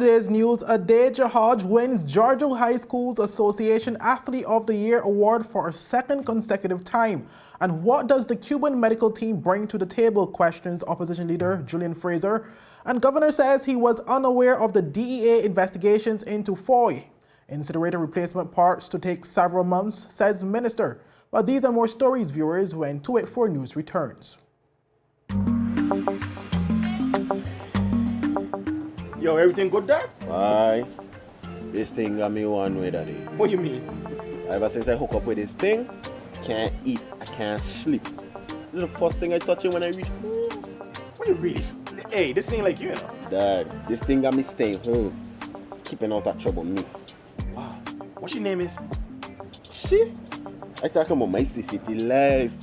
today's news, Adaejah wins Georgia High Schools Association Athlete of the Year award for a second consecutive time. And what does the Cuban medical team bring to the table, questions opposition leader Julian Fraser. And governor says he was unaware of the DEA investigations into Fahie. Incinerator replacement parts to take several months, says minister. But these and more stories, viewers, when 284 News returns. Yo, everything good, Dad? Aye. This thing got me one way, Daddy. What you mean? Ever since I hook up with this thing, can't eat, I can't sleep. This is the first thing I touch it when I reach home. What you really? Hey, this ain't like you, you know. Dad, this thing got me staying home, keeping out of trouble me. Wow. What your name is? Shit. I talking about my CCT life.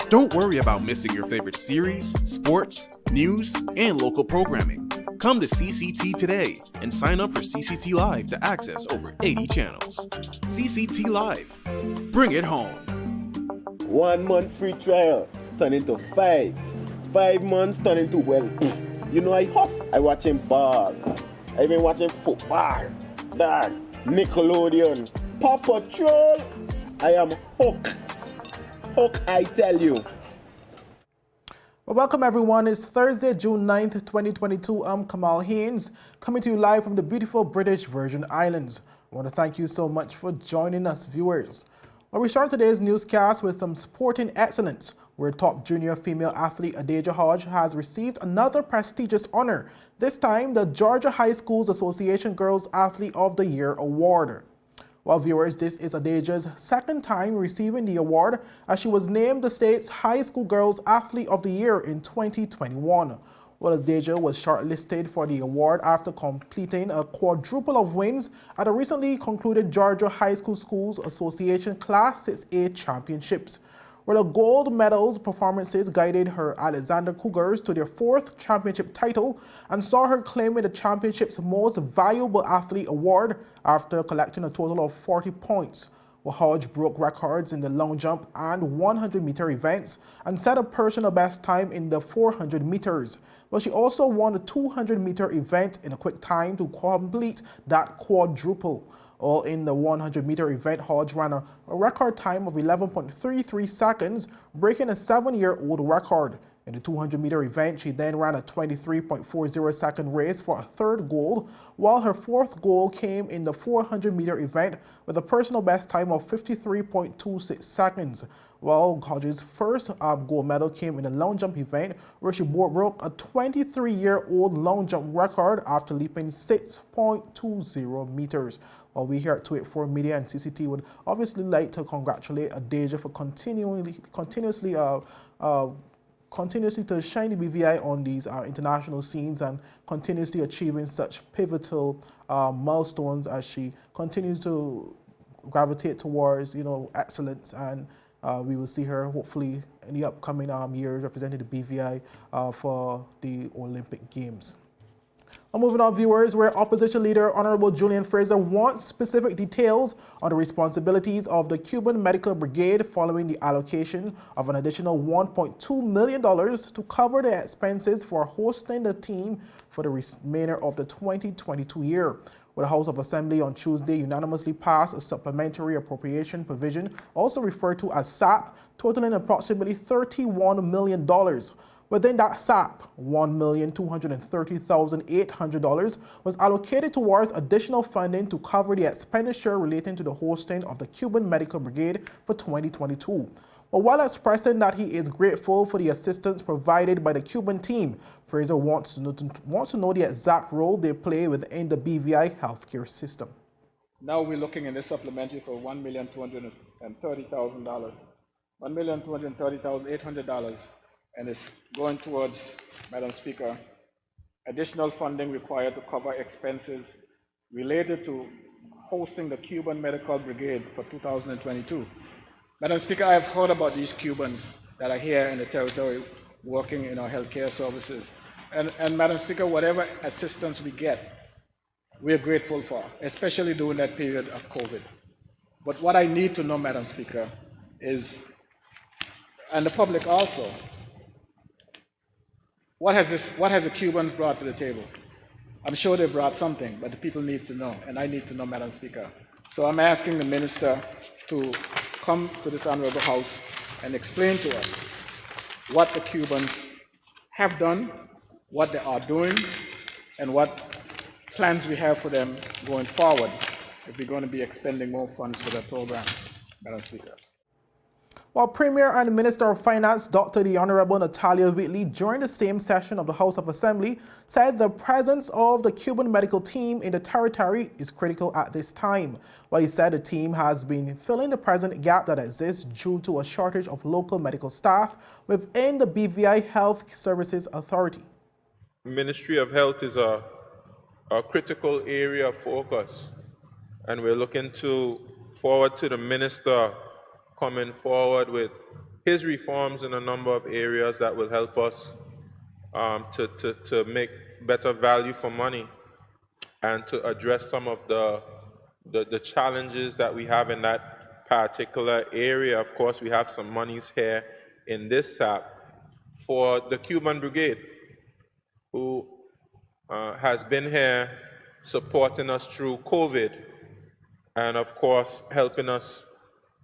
Don't worry about missing your favorite series, sports, news, and local programming. Come to CCT today and sign up for CCT Live to access over 80 channels. CCT Live. Bring it home. 1 month free trial turn into 5. 5 months turn into, well, you know I huff. I watching ball. I been watching football. Dad, Nickelodeon, Paw Patrol. I am hooked. Hook, I tell you. Well, welcome everyone. It's Thursday, June 9th, 2022. I'm Kamal Haynes, coming to you live from the beautiful British Virgin Islands. I want to thank you so much for joining us, viewers. Well, we start today's newscast with some sporting excellence, where top junior female athlete Adaejah has received another prestigious honor, this time the Georgia High Schools Association Girls Athlete of the Year Award. Well, viewers, this is Adaejah's second time receiving the award, as she was named the state's High School Girls Athlete of the Year in 2021. Well, Adaejah was shortlisted for the award after completing a quadruple of wins at the recently concluded Georgia High School Schools Association Class 6A Championships. Well, the gold medals performances guided her Alexander Cougars to their 4th championship title and saw her claiming the championship's Most Valuable Athlete award after collecting a total of 40 points. Well, Hodge broke records in the long jump and 100-meter events and set a personal best time in the 400 meters. But she also won the 200-meter event in a quick time to complete that quadruple. All in the 100-meter event, Hodge ran a record time of 11.33 seconds, breaking a 7-year-old record. In the 200-meter event, she then ran a 23.40-second race for a 3rd gold, while her 4th gold came in the 400-meter event with a personal best time of 53.26 seconds. While Hodge's first gold medal came in the long jump event, where she broke a 23-year-old long jump record after leaping 6.20 meters. Well, we here at 284 Media and CCT would obviously like to congratulate Adaejah for continuously to shine the BVI on these international scenes and continuously achieving such pivotal milestones as she continues to gravitate towards, excellence, and we will see her hopefully in the upcoming years representing the BVI for the Olympic Games. Moving on, viewers, where opposition leader Honorable Julian Fraser wants specific details on the responsibilities of the Cuban Medical Brigade following the allocation of an additional $1.2 million to cover the expenses for hosting the team for the remainder of the 2022 year. Well, the House of Assembly on Tuesday unanimously passed a supplementary appropriation provision, also referred to as SAP, totaling approximately $31 million. Within that SAP, $1,230,800 was allocated towards additional funding to cover the expenditure relating to the hosting of the Cuban Medical Brigade for 2022. But while expressing that he is grateful for the assistance provided by the Cuban team, Fraser wants to know the exact role they play within the BVI healthcare system. Now we're looking in this supplementary for $1,230,000, $1,230,800. And it's going towards, Madam Speaker, additional funding required to cover expenses related to hosting the Cuban Medical Brigade for 2022. Madam Speaker, I've heard about these Cubans that are here in the territory working in our healthcare services. And Madam Speaker, whatever assistance we get, we're grateful for, especially during that period of COVID. But what I need to know, Madam Speaker, is, and the public also, what has the Cubans brought to the table? I'm sure they brought something, but the people need to know, and I need to know, Madam Speaker. So I'm asking the minister to come to this honorable house and explain to us what the Cubans have done, what they are doing, and what plans we have for them going forward if we're going to be expending more funds for the program, Madam Speaker. While Premier and Minister of Finance, Dr. the Honorable Natalia Whitley, during the same session of the House of Assembly, said the presence of the Cuban medical team in the territory is critical at this time. While he said the team has been filling the present gap that exists due to a shortage of local medical staff within the BVI Health Services Authority. Ministry of Health is a critical area of focus, and we're looking forward to the minister coming forward with his reforms in a number of areas that will help us to make better value for money and to address some of the challenges that we have in that particular area. Of course, we have some monies here in this SAP for the Cuban Brigade, who has been here supporting us through COVID and, of course, helping us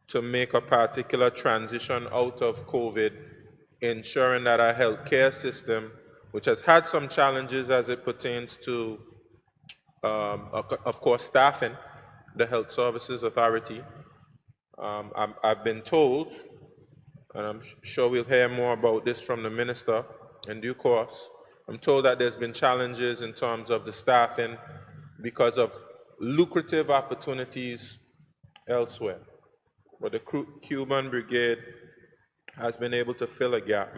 to make a particular transition out of COVID, ensuring that our healthcare system, which has had some challenges as it pertains to, of course, staffing, the Health Services Authority. I've been told, and I'm sure we'll hear more about this from the minister in due course, I'm told that there's been challenges in terms of the staffing because of lucrative opportunities elsewhere. But the Cuban Brigade has been able to fill a gap.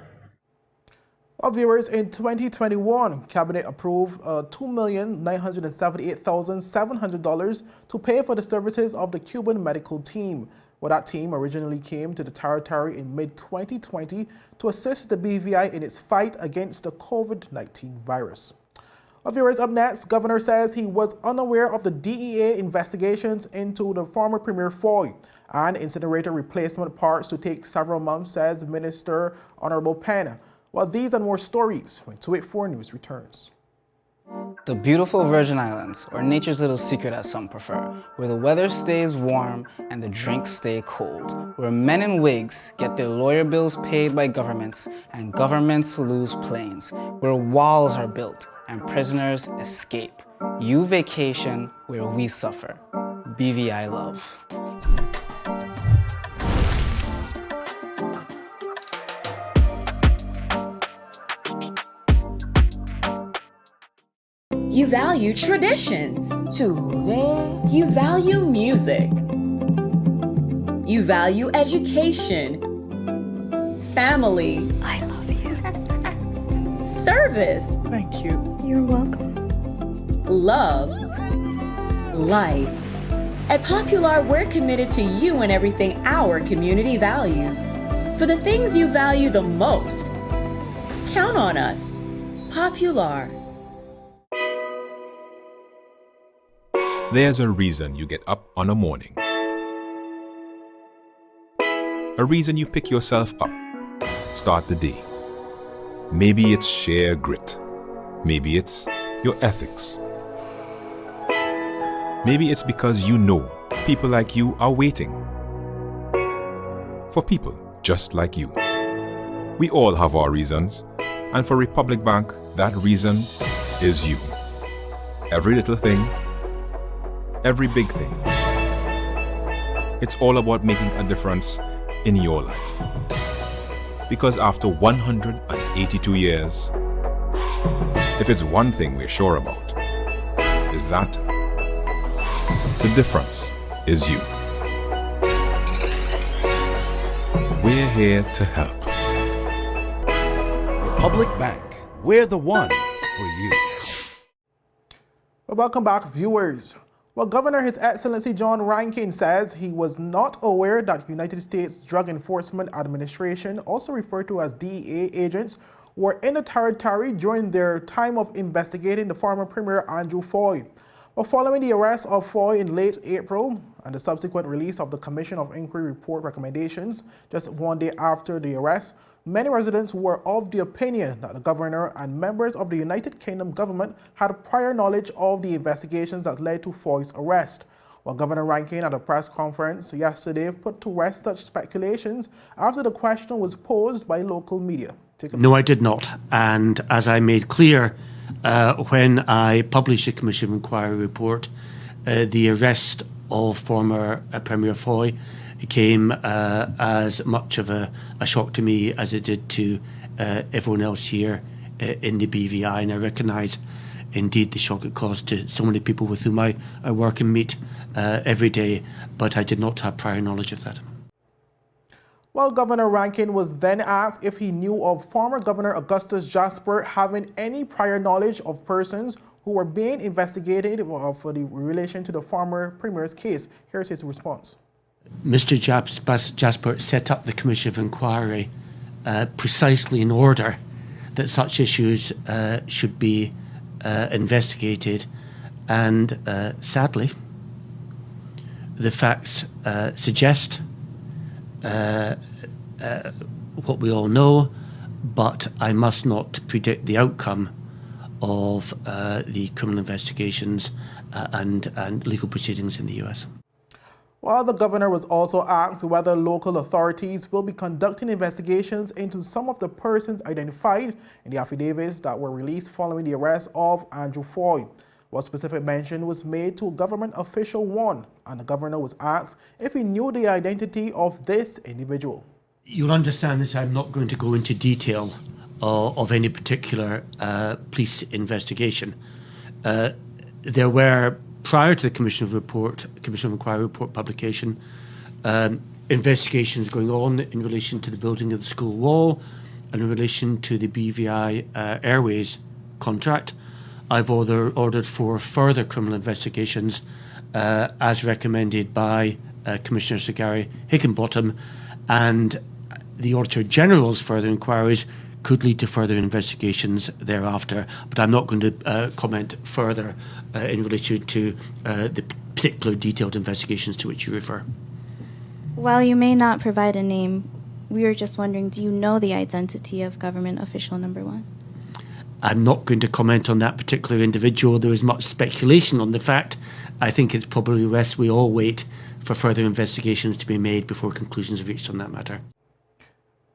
Well, viewers, in 2021, Cabinet approved $2,978,700 to pay for the services of the Cuban medical team. Well, that team originally came to the territory in mid-2020 to assist the BVI in its fight against the COVID-19 virus. Well, viewers, up next, Governor says he was unaware of the DEA investigations into the former Premier Fahie and incinerator replacement parts to take several months, says Minister Honorable Penn. Well, these and more stories when 284 News returns. The beautiful Virgin Islands, or nature's little secret as some prefer, where the weather stays warm and the drinks stay cold, where men in wigs get their lawyer bills paid by governments and governments lose planes, where walls are built and prisoners escape. You vacation where we suffer. BVI love. You value traditions. Today. You value music. You value education. Family. I love you. Service. Thank you. You're welcome. Love. Life. At Popular, we're committed to you and everything our community values. For the things you value the most, count on us. Popular. There's a reason you get up on a morning. A reason you pick yourself up, start the day. Maybe it's sheer grit. Maybe it's your ethics. Maybe it's because you know people like you are waiting for people just like you. We all have our reasons, and for Republic Bank, that reason is you. Every little thing, every big thing. It's all about making a difference in your life. Because after 182 years, if it's one thing we're sure about, is that the difference is you. We're here to help. Republic Bank, we're the one for you. Well, welcome back, viewers. Well, Governor His Excellency John Rankin says he was not aware that United States Drug Enforcement Administration, also referred to as DEA agents, were in the territory during their time of investigating the former Premier Andrew Fahie. Well, following the arrest of Fahie in late April and the subsequent release of the Commission of Inquiry report recommendations just one day after the arrest, many residents were of the opinion that the governor and members of the United Kingdom government had prior knowledge of the investigations that led to Fahie's arrest. While Governor Rankin at a press conference yesterday put to rest such speculations after the question was posed by local media. No, I did not. And as I made clear when I published the Commission of Inquiry report, the arrest of former Premier Fahie came as much of a shock to me as it did to everyone else here in the BVI. And I recognise indeed the shock it caused to so many people with whom I work and meet every day, but I did not have prior knowledge of that. Well, Governor Rankin was then asked if he knew of former Governor Augustus Jasper having any prior knowledge of persons who were being investigated for the relation to the former Premier's case. Here's his response. Mr. Jasper set up the Commission of Inquiry precisely in order that such issues should be investigated, and sadly, the facts suggest what we all know, but I must not predict the outcome of the criminal investigations and legal proceedings in the US. While the governor was also asked whether local authorities will be conducting investigations into some of the persons identified in the affidavits that were released following the arrest of Andrew Fahie. What specific mention was made to government official one, and the governor was asked if he knew the identity of this individual. You'll understand that I'm not going to go into detail of any particular police investigation. There were, prior to the Commission of Inquiry report publication, investigations going on in relation to the building of the school wall and in relation to the BVI Airways contract. I've ordered for further criminal investigations as recommended by Commissioner Sir Gary Higginbottom, and the Auditor General's further inquiries could lead to further investigations thereafter. But I'm not going to comment further in relation to the particular detailed investigations to which you refer. While you may not provide a name, we were just wondering, do you know the identity of government official number one? I'm not going to comment on that particular individual. There is much speculation on the fact. I think it's probably best we all wait for further investigations to be made before conclusions are reached on that matter.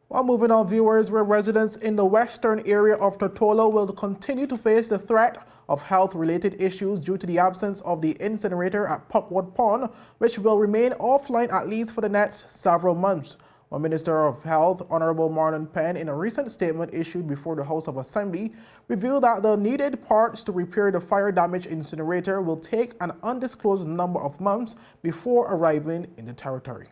While moving on, viewers, where residents in the western area of Tortola will continue to face the threat of health-related issues due to the absence of the incinerator at Puckwood Pond, which will remain offline at least for the next several months. Well, Minister of Health, Honorable Marlon Penn, in a recent statement issued before the House of Assembly, revealed that the needed parts to repair the fire-damaged incinerator will take an undisclosed number of months before arriving in the territory.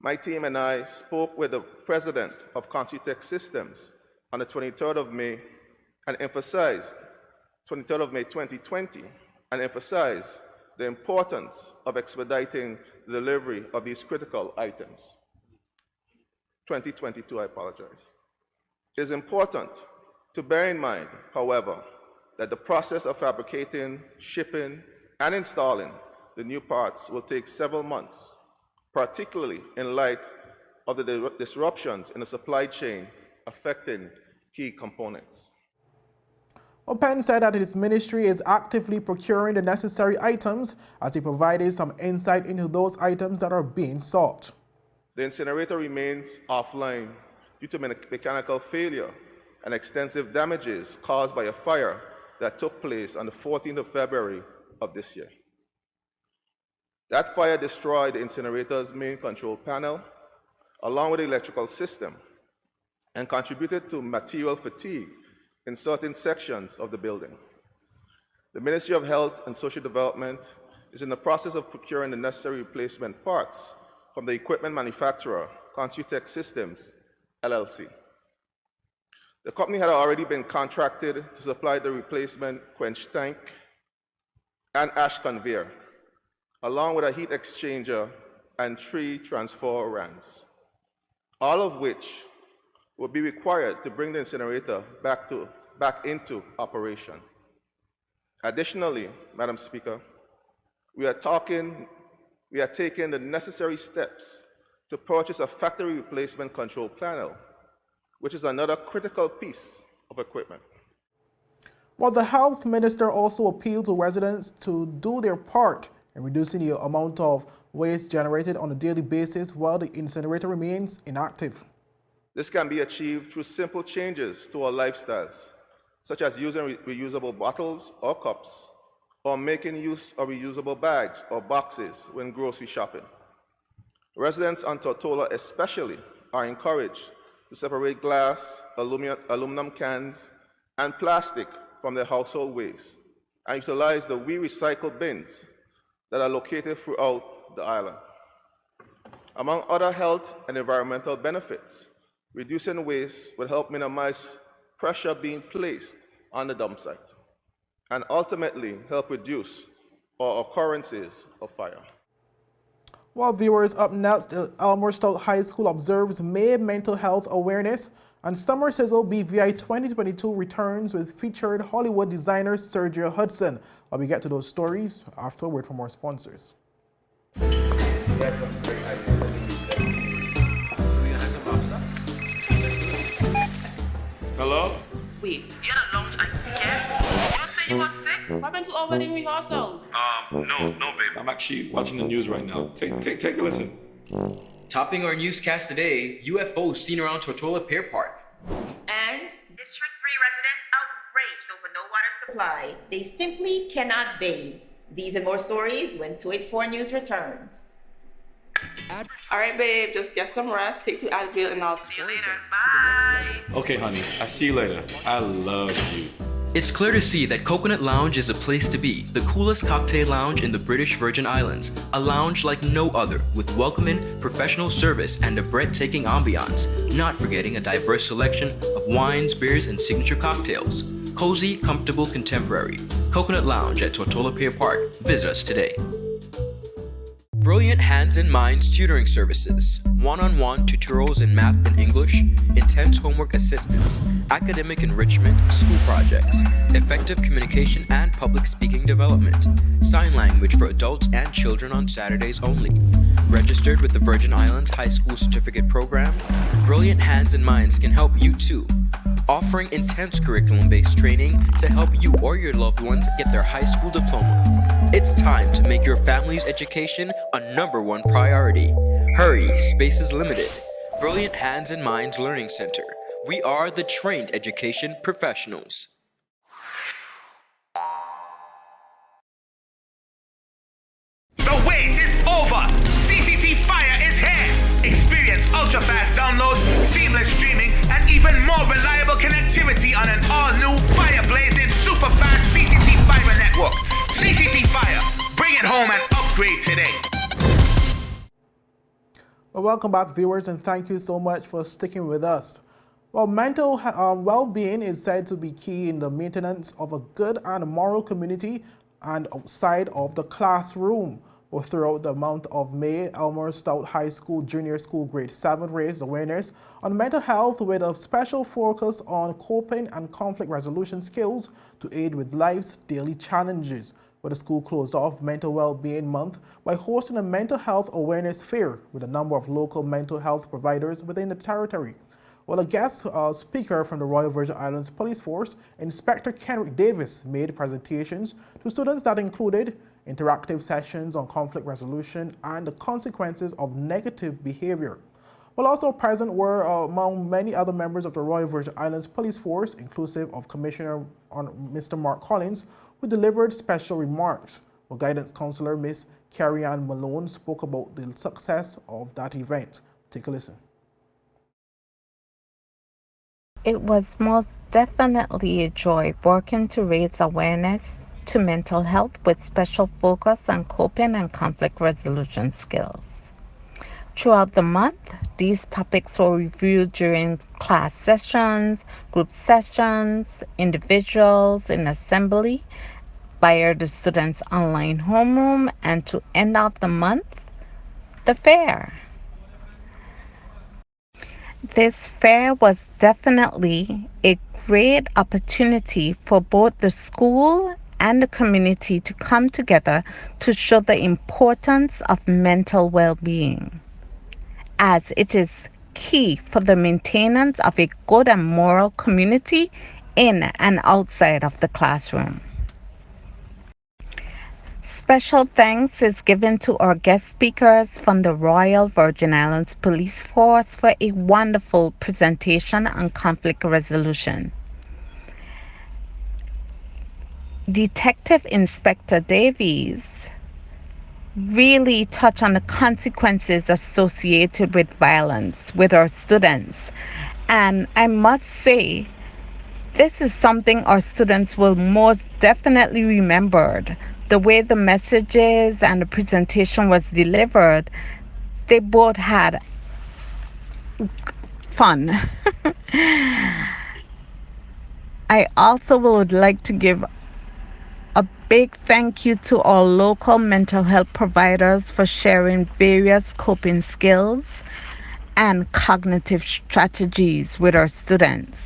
My team and I spoke with the president of Consutech Systems on the 23rd of May and emphasized, 23rd of May 2020, and emphasized the importance of expediting the delivery of these critical items. 2022, I apologize. It is important to bear in mind, however, that the process of fabricating, shipping, and installing the new parts will take several months, particularly in light of the disruptions in the supply chain affecting key components. Well, Penn said that his ministry is actively procuring the necessary items as he provided some insight into those items that are being sought. The incinerator remains offline due to mechanical failure and extensive damages caused by a fire that took place on the 14th of February of this year. That fire destroyed the incinerator's main control panel, along with the electrical system, and contributed to material fatigue in certain sections of the building. The Ministry of Health and Social Development is in the process of procuring the necessary replacement parts from the equipment manufacturer, Consutech Systems, LLC. The company had already been contracted to supply the replacement quench tank and ash conveyor, along with a heat exchanger and 3 transfer rams, all of which will be required to bring the incinerator back into operation. Additionally, Madam Speaker, we are taking the necessary steps to purchase a factory replacement control panel, which is another critical piece of equipment. While the health minister also appealed to residents to do their part in reducing the amount of waste generated on a daily basis while the incinerator remains inactive. This can be achieved through simple changes to our lifestyles, such as using reusable bottles or cups, or making use of reusable bags or boxes when grocery shopping. Residents on Tortola especially are encouraged to separate glass, aluminum cans, and plastic from their household waste and utilize the recycle bins that are located throughout the island. Among other health and environmental benefits, reducing waste will help minimize pressure being placed on the dump site and ultimately help reduce our occurrences of fire. While viewers, up next, Elmore Stout High School observes May Mental Health Awareness, and Summer Sizzle BVI 2022 returns with featured Hollywood designer Sergio Hudson. While we get to those stories after a word from our sponsors. Hello? Wait, you're the lounge and care? You don't say you were sick? What happened to our wedding rehearsal? No, babe. I'm actually watching the news right now. Take a listen. Topping our newscast today, UFOs seen around Tortola Pier Park. And District 3 residents outraged over no water supply. They simply cannot bathe. These and more stories when 284 News returns. Alright, babe, just get some rest, take 2 Advil, and I'll see you later. Bye. Okay, honey. I see you later. I love you. It's clear to see that Coconut Lounge is a place to be, the coolest cocktail lounge in the British Virgin Islands. A lounge like no other, with welcoming, professional service, and a breathtaking ambiance. Not forgetting a diverse selection of wines, beers, and signature cocktails. Cozy, comfortable, contemporary. Coconut Lounge at Tortola Pier Park. Visit us today. Brilliant Hands and Minds tutoring services, one-on-one tutorials in math and English, intense homework assistance, academic enrichment, school projects, effective communication and public speaking development, sign language for adults and children on Saturdays only. Registered with the Virgin Islands High School Certificate Program, Brilliant Hands and Minds can help you too. Offering intense curriculum-based training to help you or your loved ones get their high school diploma. It's time to make your family's education a #1 priority. Hurry, space is limited. Brilliant Hands and Minds Learning Center. We are the trained education professionals. The wait is over! CCT Fire is here! Experience ultra-fast downloads, seamless streaming, and even more reliable connectivity on an all-new fire-blazing super-fast CCT Fiber network. CCT Fire, bring it home and upgrade today. Well, welcome back, viewers, and thank you so much for sticking with us. Well, mental well-being is said to be key in the maintenance of a good and moral community and outside of the classroom. Well, throughout the month of May, Elmore Stout High School Junior School Grade 7 raised awareness on mental health with a special focus on coping and conflict resolution skills to aid with life's daily challenges. Well, the school closed off Mental Well-Being Month by hosting a mental health awareness fair with a number of local mental health providers within the territory. Well, a guest speaker from the Royal Virgin Islands Police Force, Inspector Kenrick Davis, made presentations to students that included interactive sessions on conflict resolution and the consequences of negative behavior. Well, also present were among many other members of the Royal Virgin Islands Police Force, inclusive of Commissioner Mr. Mark Collins, who delivered special remarks. Well, Guidance Counselor Miss Carrie-Ann Malone spoke about the success of that event. Take a listen. It was most definitely a joy working to raise awareness to mental health with special focus on coping and conflict resolution skills. Throughout the month, these topics were reviewed during class sessions, group sessions, individuals in assembly, via the students' online homeroom, and to end off the month, the fair. This fair was definitely a great opportunity for both the school and the community to come together to show the importance of mental well-being, as it is key for the maintenance of a good and moral community in and outside of the classroom. Special thanks is given to our guest speakers from the Royal Virgin Islands Police Force for a wonderful presentation on conflict resolution. Detective Inspector Davies really touched on the consequences associated with violence with our students. And I must say, this is something our students will most definitely remember. The way the messages and the presentation was delivered, they both had fun. I also would like to give a big thank you to our local mental health providers for sharing various coping skills and cognitive strategies with our students.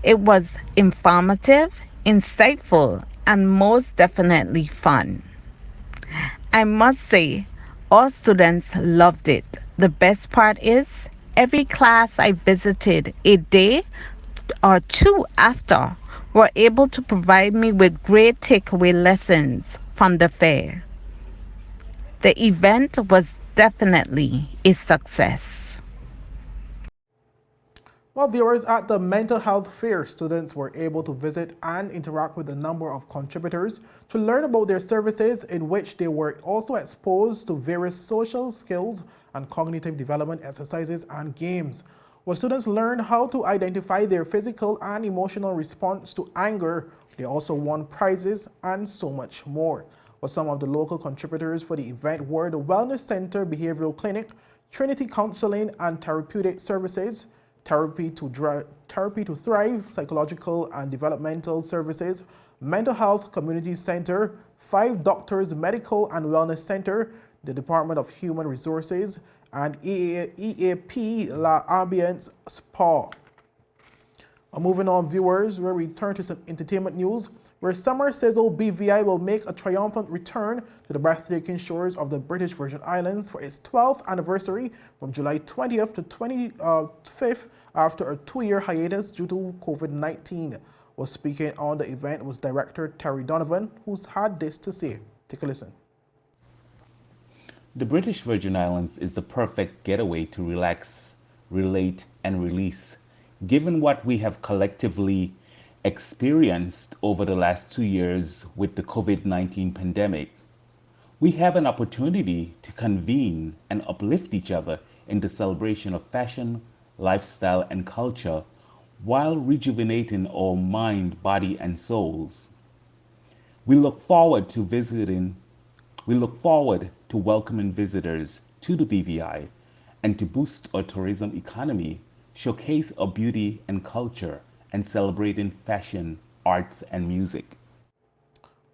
It was informative, insightful, and most definitely fun. I must say, all students loved it. The best part is, every class I visited a day or two after were able to provide me with great takeaway lessons from the fair. The event was definitely a success. Well, viewers, at the Mental Health Fair, students were able to visit and interact with a number of contributors to learn about their services, in which they were also exposed to various social skills and cognitive development exercises and games. Well, students learned how to identify their physical and emotional response to anger. They also won prizes and so much more. Well, some of the local contributors for the event were the Wellness Center Behavioral Clinic, Trinity Counseling and Therapeutic Services, Therapy to Thrive, Psychological and Developmental Services, Mental Health Community Center, 5 Doctors Medical and Wellness Center, the Department of Human Resources, and EAP La Ambiance Spa. Moving on, viewers, where we turn to some entertainment news, where summer Sizzle BVI will make a triumphant return to the breathtaking shores of the British Virgin Islands for its 12th anniversary from July 20th to 25th after a 2-year hiatus due to COVID-19. Well, speaking on the event was director Terry Donovan, who's had this to say. Take a listen. The British Virgin Islands is the perfect getaway to relax, relate, and release, given what we have collectively experienced over the last 2 years with the COVID-19 pandemic. We have an opportunity to convene and uplift each other in the celebration of fashion, lifestyle, and culture, while rejuvenating our mind, body, and souls. We look forward to welcoming visitors to the BVI and to boost our tourism economy, showcase our beauty and culture, and celebrating fashion, arts, and music.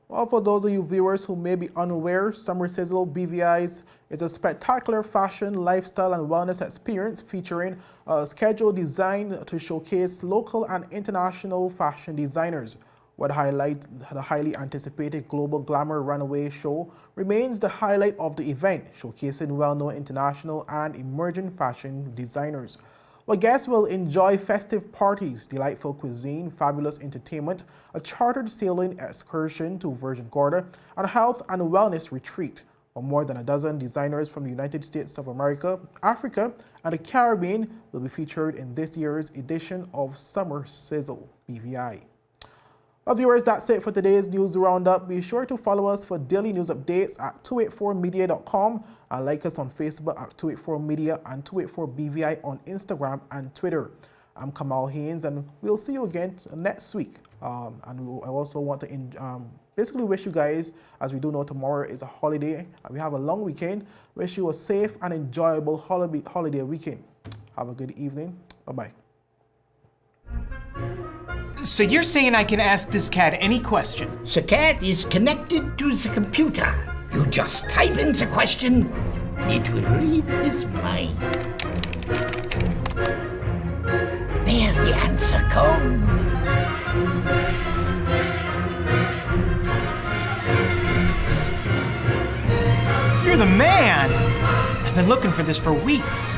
Well, for those of you viewers who may be unaware, Summer Sizzle BVI is a spectacular fashion, lifestyle, and wellness experience featuring a schedule designed to showcase local and international fashion designers. What highlight the highly anticipated Global Glamour Runway show remains the highlight of the event, showcasing well-known international and emerging fashion designers. Well, guests will enjoy festive parties, delightful cuisine, fabulous entertainment, a chartered sailing excursion to Virgin Gorda, and a health and wellness retreat. Well, more than a dozen designers from the United States of America, Africa, and the Caribbean will be featured in this year's edition of Summer Sizzle BVI. Well, viewers, that's it for today's news roundup. Be sure to follow us for daily news updates at 284media.com and like us on Facebook at 284media and 284BVI on Instagram and Twitter. I'm Kamal Haynes, and we'll see you again next week. I also want to basically wish you guys, as we do know tomorrow is a holiday and we have a long weekend, wish you a safe and enjoyable holiday weekend. Have a good evening. Bye-bye. So you're saying I can ask this cat any question? The cat is connected to the computer. You just type in the question, it will read his mind. There the answer comes. been looking for this for weeks.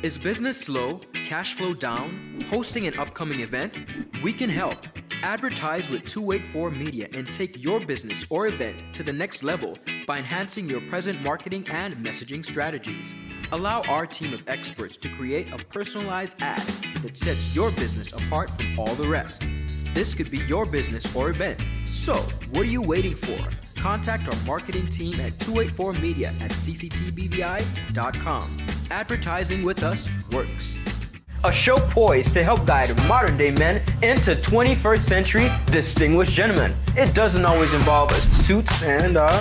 Is business slow, cash flow down, hosting an upcoming event? We can help. Advertise with 284 Media and take your business or event to the next level by enhancing your present marketing and messaging strategies. Allow our team of experts to create a personalized ad that sets your business apart from all the rest. This could be your business or event. So, what are you waiting for? Contact our marketing team at 284media@cctbvi.com. Advertising with us works. A show poised to help guide modern-day men into 21st century distinguished gentlemen. It doesn't always involve suits and, bow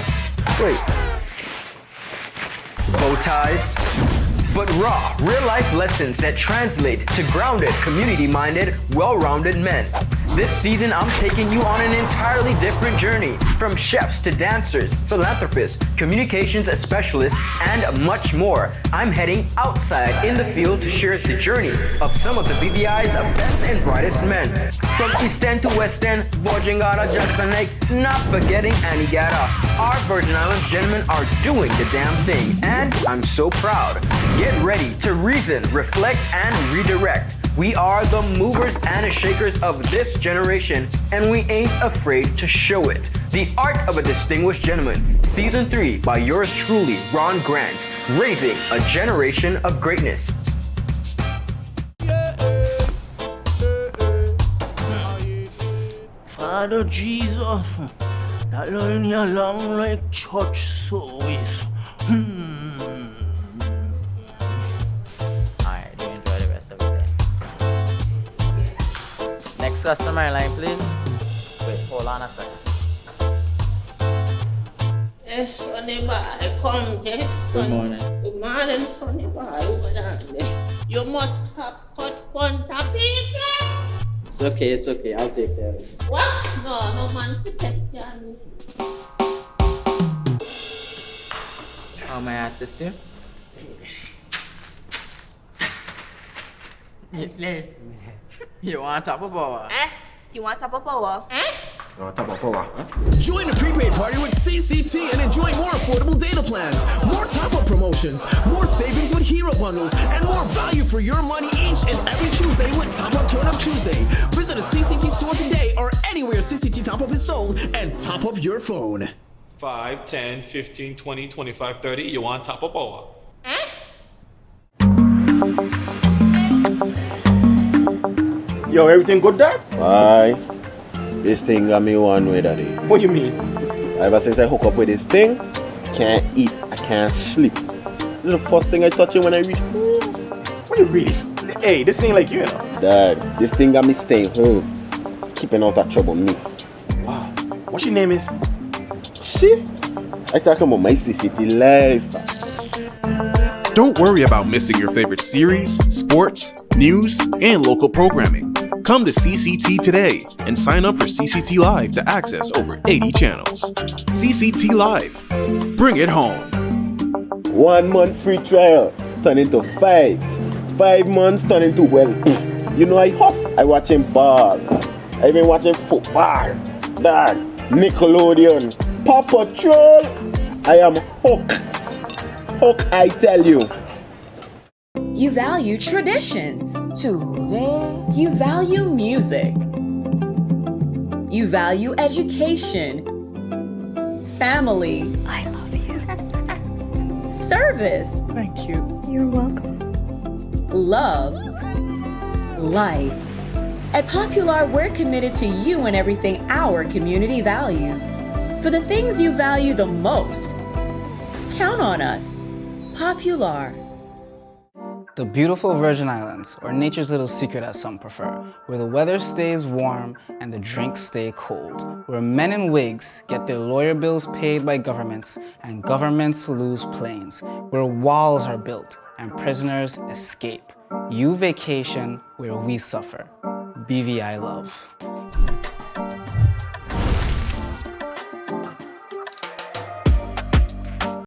ties, but raw, real-life lessons that translate to grounded, community-minded, well-rounded men. This season, I'm taking you on an entirely different journey, from chefs to dancers, philanthropists, communications specialists, and much more. I'm heading outside in the field to share the journey of some of the BVI's best and brightest men. From East End to West End, Bojangada, Jackson Lake, not forgetting Anegada. Our Virgin Islands gentlemen are doing the damn thing, and I'm so proud. Get ready to reason, reflect, and redirect. We are the movers and shakers of this generation, and we ain't afraid to show it. The Art of a Distinguished Gentleman, Season 3 by yours truly, Ron Grant, raising a generation of greatness. Father Jesus, that line here long like church service. Alright, do enjoy the rest of the day. Next customer line, please. Wait, hold on a second. Yes, Sonny boy, come, yes, son. Good morning. Good morning, Sonny boy. Hold on there. You must have cut fun people. It's okay, I'll take care of it. What? No man to take care of me. How may I assist you? You want top of power? You want top of power? Join the prepaid party with CCT and enjoy more affordable data plans, more top-up promotions, more savings with hero bundles, and more value for your money each and every Tuesday with Top Up Turn Up Tuesday. Visit a CCT store today or anywhere CCT Top Up is sold and top up your phone. 5, 10, 15, 20, 25, 30. You want top of power? Yo, everything good, Dad? Aye. This thing got me one way, Daddy. What you mean? Ever since I hook up with this thing, can't eat, I can't sleep. This is the first thing I touch it when I reach home. What you really? Hey, this ain't like you, you know. Dad, this thing got me staying home, keeping out of trouble me. Wow. What your name is? Shit. I talking about my CCT life. Don't worry about missing your favorite series, sports, news, and local programming. Come to CCT today and sign up for CCT Live to access over 80 channels. CCT Live. Bring it home. 1 month free trial turn into 5. 5 months turn into, well, you know I hustle. I watching ball. I been watching football. Dad, Nickelodeon, Paw Patrol. I am hooked. Hook, I tell you. You value traditions. You value music. You value education. Family. I love you. Service. Thank you. You're welcome. Love. Life. At Popular, we're committed to you and everything our community values. For the things you value the most, count on us. Popular. The beautiful Virgin Islands, or nature's little secret as some prefer, where the weather stays warm and the drinks stay cold, where men in wigs get their lawyer bills paid by governments and governments lose planes, where walls are built and prisoners escape. You vacation where we suffer. BVI love.